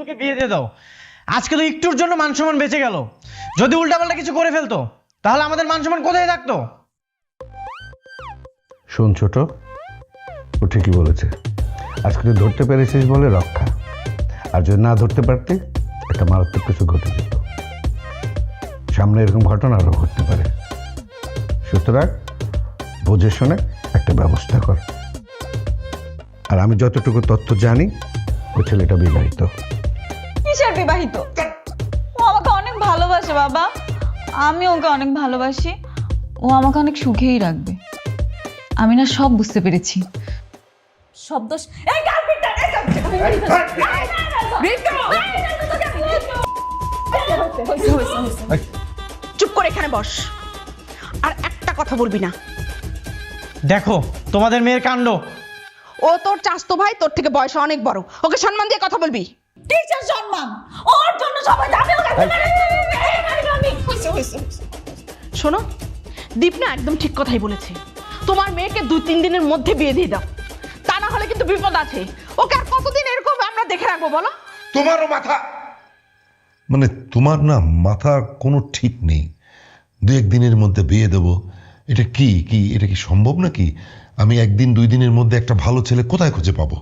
তোকে বিয়ে দিয়ে দাও। আজকে তো একটুর জন্য মান সম্মান বেঁচে গেল। যদি উল্টাপাল্টা কিছু করে ফেলতো তাহলে আমাদের মান সম্মান কোথায় থাকতো? শোন ছোট, ও ঠিকই বলেছে। আজকে তুই ধরতে পেরেছিস বলে রক্ষা, আর যদি না ধরতে পারতি একটা মারাত্মক কিছু ঘটে যেত। সামনে এরকম ঘটনা আরও ঘটতে পারে, সুতরাং বুঝে শুনে একটা ব্যবস্থা কর। আর আমি যতটুকু তথ্য জানি ওই ছেলেটা বিবাহিত। কিসের বিবাহিত? ও আমাকে অনেক ভালোবাসে বাবা, আমি ওকে অনেক ভালোবাসি। ও আমাকে অনেক সুখেই রাখবে। আমি না সব বুঝতে পেরেছি। সব দোষ এই গার্লফ্রেন্ডটার। চুপ করে এখানে বস, আর একটা কথা বলবি না। দেখো তোমাদের মেয়ের কাণ্ড। ও তোর চাচতো ভাই, তোর থেকে বয়সে অনেক বড়, ওকে সম্মান দিয়ে কথা বলবি। কিসের সম্মান? ওর জন্য সবাই যাবে ওকে। শোনো, দীপনা একদম ঠিক কথাই বলেছে। তোমার মেয়েকে 2-3 দিনের মধ্যে বিয়ে দিয়ে দাও, তা না হলে কিন্তু বিপদ আছে। ওকে আর কতদিন এরকম আমরা দেখে রাখবো বলো? তোমারও মাথা, মানে তোমার না মাথা কোনো ঠিক নেই। 2-1 দিনের মধ্যে বিয়ে দেবো, এটা কি এটা কি সম্ভব নাকি? আমি 1-2 দিনের মধ্যে একটা ভালো ছেলে কোথায় খুঁজে পাবো?